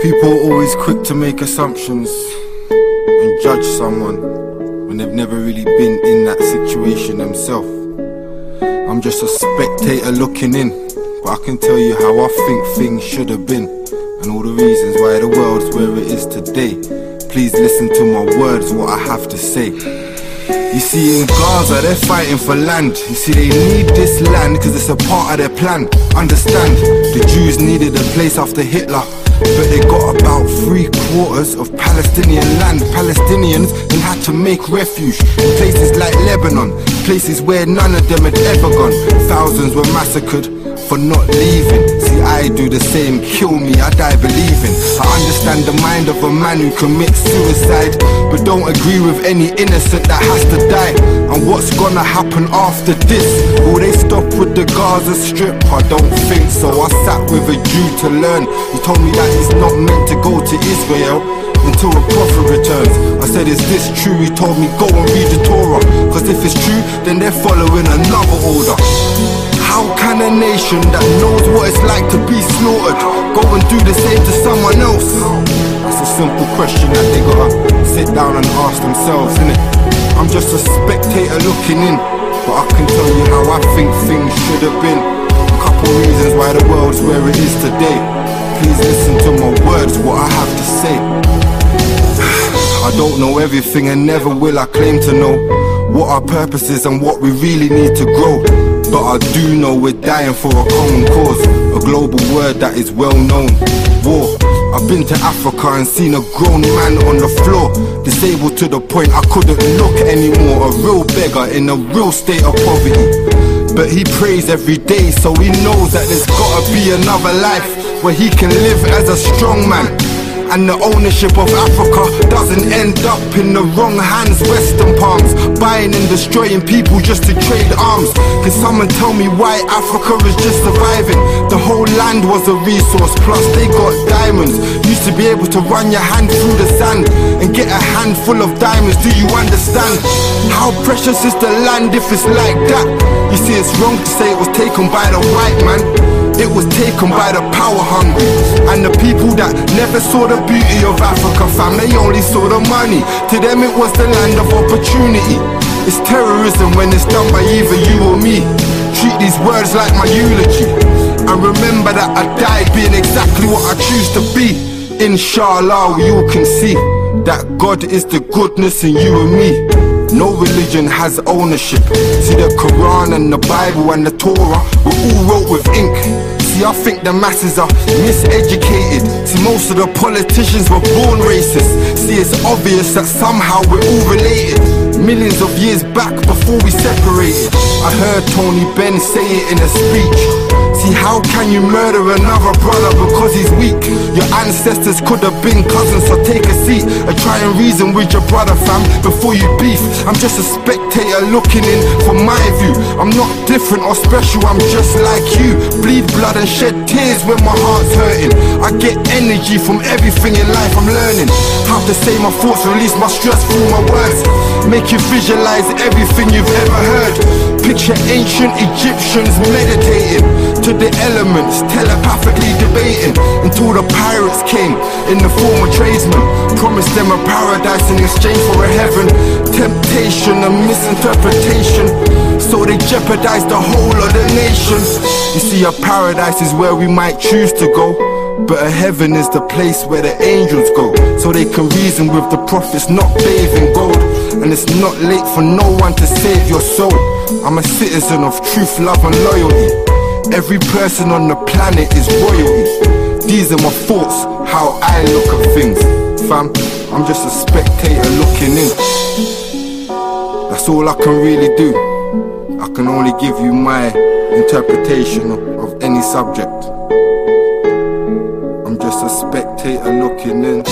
People are always quick to make assumptions and judge someone when they've never really been in that situation themselves. I'm just a spectator looking in, but I can tell you how I think things should have been, and all the reasons why the world's where it is today. Please listen to my words, what I have to say. You see, in Gaza they're fighting for land. You see, they need this land because it's a part of their plan. Understand, the Jews needed a place after Hitler, but they got about 3/4 of Palestinian land. Palestinians then had to make refuge in places like Lebanon, places where none of them had ever gone. Thousands were massacred for not leaving. See, I do the same, kill me, I die believing. I understand the mind of a man who commits suicide, but don't agree with any innocent that has to die. And what's gonna happen after this? Will they stop with the Gaza Strip? I don't think so. I sat with a Jew to learn. He told me that he's not meant to go to Israel until a prophet returns. I said, is this true? He told me, go and read the Torah, cause if it's true, then they're following another order. How can a nation that knows what it's like to be slaughtered go and do the same to someone else? That's a simple question that they gotta sit down and ask themselves, innit? I'm just a spectator looking in, but I can tell you how I think things should have been. A couple reasons why the world's where it is today. Please listen to my words, what I have to say. I don't know everything and never will I claim to know what our purpose is and what we really need to grow. But I do know we're dying for a common cause, a global word that is well known: war. I've been to Africa and seen a grown man on the floor, disabled to the point I couldn't look anymore. A real beggar in a real state of poverty, but he prays every day, so he knows that there's gotta be another life where he can live as a strong man. And the ownership of Africa doesn't end up in the wrong hands. Western palms, buying and destroying people just to trade arms. Can someone tell me why Africa is just surviving? The whole land was a resource, plus they got diamonds. Used to be able to run your hand through the sand and get a handful of diamonds. Do you understand? How precious is the land if it's like that? You see, it's wrong to say it was taken by the white man. It was taken by the power hungry and the people that never saw the beauty of Africa, fam. They only saw the money. To them it was the land of opportunity. It's terrorism when it's done by either you or me. Treat these words like my eulogy, and remember that I died being exactly what I choose to be. Inshallah, we all can see that God is the goodness in you and me. No religion has ownership. See, the Quran and the Bible and the Torah were all wrote with ink. See, I think the masses are miseducated. See, most of the politicians were born racist. See, it's obvious that somehow we're all related. Millions of years back before we separated, I heard Tony Benn say it in a speech. See, how can you murder another brother because he's weak? Your ancestors could have been cousins, so take a seat and try and reason with your brother, fam, before you beef. I'm just a spectator looking in from my view. I'm not different or special, I'm just like you. Bleed blood and shed tears when my heart's hurting. I get energy from everything in life I'm learning. How to say my thoughts, release my stress through my words. Make you visualize everything you've ever heard. Picture ancient Egyptians meditating to the elements, telepathically debating, until the pirates came in the form of tradesmen. Promised them a paradise in exchange for a heaven. Temptation and misinterpretation, so they jeopardized the whole of the nation. You see, a paradise is where we might choose to go, but a heaven is the place where the angels go, so they can reason with the prophets, not bathe in gold. And it's not late for no one to save your soul. I'm a citizen of truth, love and loyalty. Every person on the planet is royalty. These are my thoughts, how I look at things. Fam, I'm just a spectator looking in. That's all I can really do. I can only give you my interpretation of any subject. I'm just a spectator looking in.